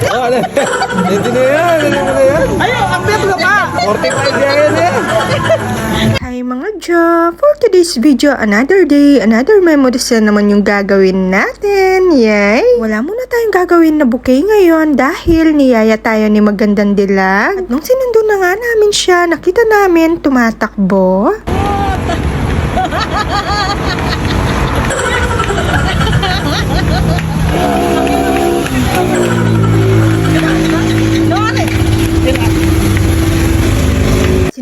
Ano? Hindi na yan. Hindi na yan. Ayun, update na pa. 45 yan yan. Hi mga Jo! For today's video, another day, another memories na naman yung gagawin natin. Yay! Wala muna tayong gagawin na bouquet ngayon dahil niyaya tayo ni Magandang Dilag. At nung sinundo na nga namin siya, nakita namin tumatakbo.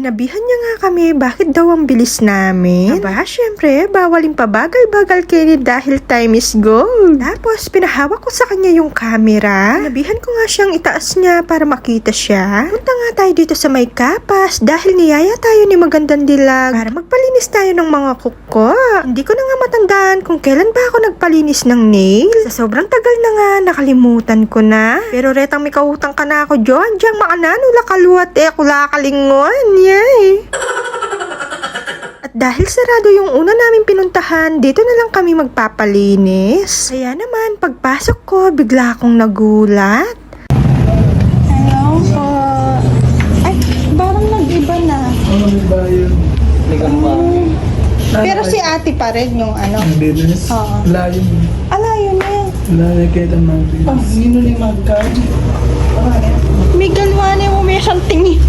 Sinabihan niya nga kami bakit daw ang bilis namin. Aba, syempre, bawalin pa bagal-bagal Kenny dahil time is gold. Tapos, pinahawak ko sa kanya yung camera. Sinabihan ko nga siyang itaas niya para makita siya. Punta nga tayo dito sa may kapas dahil niyaya tayo ni Magandang Dilag para magpalinis tayo ng mga kuko. Hindi ko na nga matandaan kung kailan ba ako nagpalinis ng nail. Sa sobrang tagal na nga, nakalimutan ko na. Pero retang may kautang ka na ako, Jo. Andiyan makananula kaluwat kula kalingon. Yay! At dahil sarado yung una namin pinuntahan, dito na lang kami magpapalinis. Kaya naman, pagpasok ko, bigla akong nagulat. Hello po. Ay, parang nag-iba na. Ano ba yun? Pero si ate pa rin yung ano. Ang business. Oo. Layo. Alayo na yun. Layo kayo ng mga business. Oh, sino ni Magka? May galwane mo, may siyang tingin.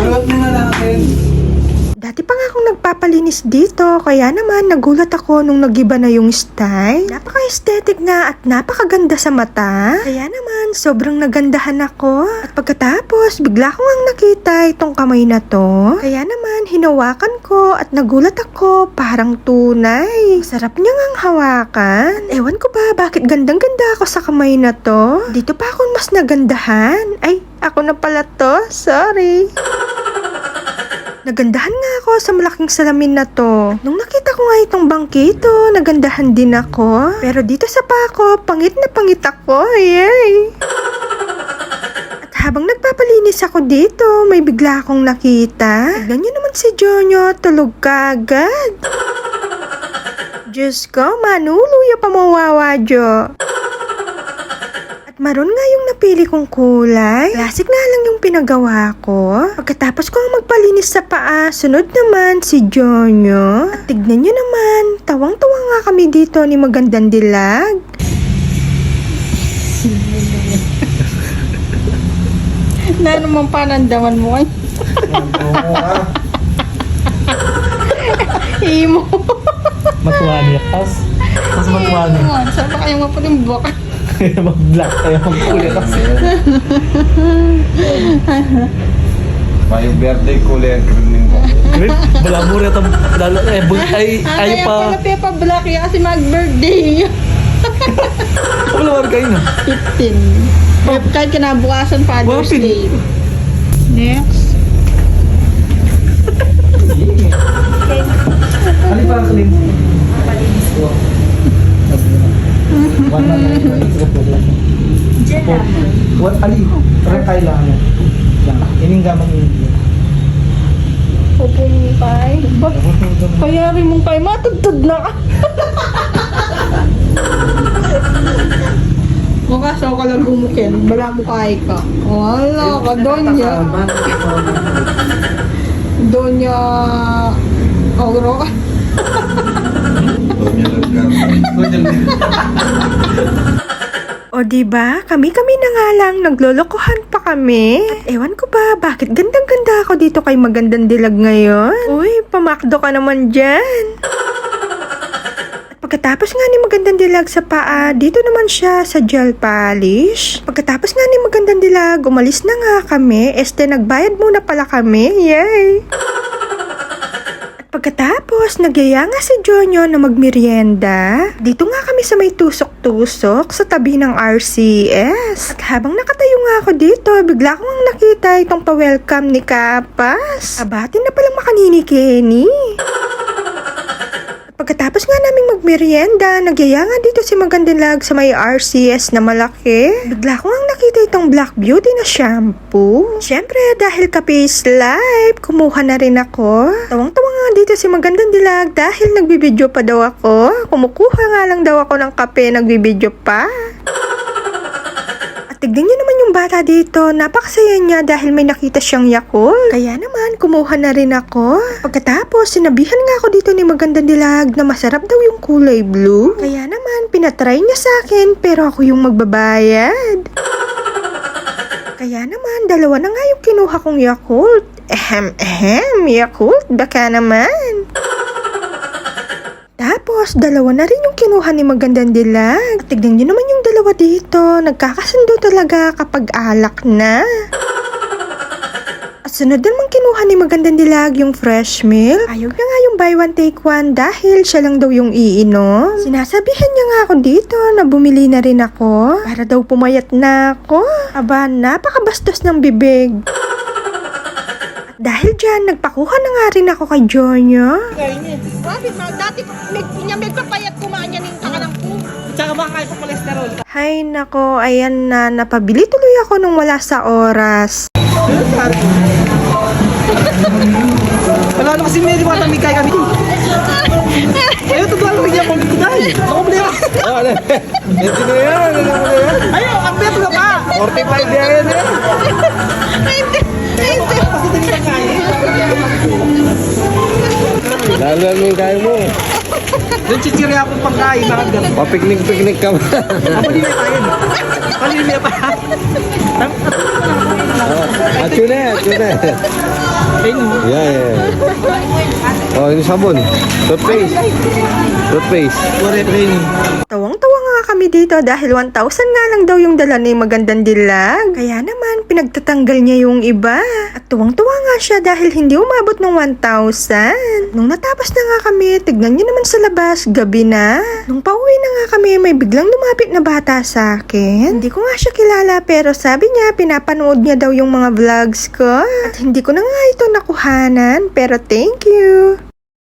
Marat mo na natin. Dati pa nga akong nagpapalinis dito, kaya naman nagulat ako nung nagiba na yung style. Napaka-aesthetic nga at napakaganda sa mata. Kaya naman, sobrang nagandahan ako. At pagkatapos, bigla ko ngang nakita itong kamay na to. Kaya naman, hinawakan ko at nagulat ako, parang tunay. Sarap niya ngang hawakan. Ewan ko ba, bakit gandang-ganda ako sa kamay na to? Dito pa ako mas nagandahan. Ay, ako na pala to. Sorry. Nagandahan nga ako sa malaking salamin na to. Nung nakita ko nga itong bangkito, nagandahan din ako. Pero dito sa pako, pangit na pangit ako. Yay! At habang nagpapalinis ako dito, may bigla akong nakita. Tignan niyo naman si Jonyo, tulog ka agad. Diyos ko, manuluya pa mawawa, Jo. Maroon nga yung napili kong kulay. Classic nga lang yung pinagawa ko. Pagkatapos ko magpalinis sa paa, sunod naman si Jonyo. At tignan nyo naman, tawang-tawa nga kami dito ni Magandang Dilag. Na naman panandaman mo ay. Imo. Matuwani. Tapos matuwani. Saan ba kayo mapalimbok? Mag-black tayo. Mag-kulay kasi. May birthday kulay ang krining mo. Grip, wala mo rin ay pa. Pala Pepa Black yan kasi mag-birthday. Wala kayo na. 15. Kahit kinabukasan Father's Wapin. Day. Next. Ano para clean? What ali? Parang kailangan. Ining gamang yun. Pupumpay. Kaya rin mong kayo matugtog na ka. Mukha sa ka lang gumukin. Wala mo kaya ka. Wala ka. Donya. Donya. Ogro ka. O diba, kami-kami na nga lang, naglolokohan pa kami. At ewan ko ba, bakit gandang-ganda ako dito kay Magandang Dilag ngayon? Uy, pamakdo ka naman dyan. At pagkatapos nga ni Magandang Dilag sa paa, dito naman siya sa gel polish. Pagkatapos nga ni Magandang Dilag, umalis na nga kami. Nagbayad muna pala kami. Yay! Pagkatapos, nagyaya nga si Jonyo na magmerienda. Dito nga kami sa may tusok-tusok sa tabi ng RCS. At habang nakatayo nga ako dito, bigla ko nga nakita itong pa-welcome ni Kapas. Abatin na palang makanini Kenny. Pagkatapos nga naming magmerienda, nagyaya nga dito si Magandang Dilag sa may RCS na malaki. Bigla ko nga nakita itong Black Beauty na shampoo. Siyempre, dahil kape is life, kumuha na rin ako. Tawang-tawa nga dito si Magandang Dilag dahil nagbibideo pa daw ako. Kumukuha nga lang daw ako ng kape, nagbibideo pa. Tignan niyo naman yung bata dito. Napakasaya niya dahil may nakita siyang Yakult. Kaya naman, kumuha na rin ako. Pagkatapos, sinabihan nga ako dito ni Magandang Dilag na masarap daw yung kulay blue. Kaya naman, pinatry niya sa akin pero ako yung magbabayad. Kaya naman, dalawa na nga yung kinuha kong Yakult. Yakult, baka naman. Tapos, dalawa na rin yung kinuha ni Magandang Dilag. Tignan nyo naman yung dalawa dito. Nagkakasundo talaga kapag alak na. At sunod naman kinuha ni Magandang Dilag yung fresh milk. Ayaw niya nga yung buy one take one dahil siya lang daw yung iinom. Sinasabihan niya nga ako dito na bumili na rin ako para daw pumayat na ako. Aba, napakabastos ng bibig. Dahil dyan, nagpakuha na nga rin ako kay Jonyo. Bakit ma? Dati may papayat kumain yan yung kakarang ko. Tsaka baka kayo po cholesterol. Hay nako, ayan na, napabili tuloy ako nung wala sa oras. Wala na kasi may liwatang may kaya kami. Ayaw, tutuwa lang niya kung kudal. Ako muli ako. Ito na yan. Ayaw, ang beto na pa. 45 yan eh. Kasi tingin na kaya. Lalo yung kaya mo. Doon chichiri akong pangkain, bakit gano'n? Papiknik-piknik ka ba? Ako di may tayo. Palimia pa. Atune. Yeah. Oh, ini sabon. Toothpaste. Correct rin. Tawang-tawa nga kami dito dahil 1,000 nga lang daw yung dala ni Magandang Dilag. Kaya naman, pinagtatanggal niya yung iba. At tuwang-tuwa nga siya dahil hindi umabot ng 1,000. Nung natapos na nga kami, tignan niyo naman sa labas, gabi na. Nung pauwi na nga kami, may biglang lumapit na bata sa akin. Hindi ko nga siya kilala pero sabi niya, pinapanood niya daw yung mga vlogs ko. At hindi ko na nga ito nakuhanan, pero thank you.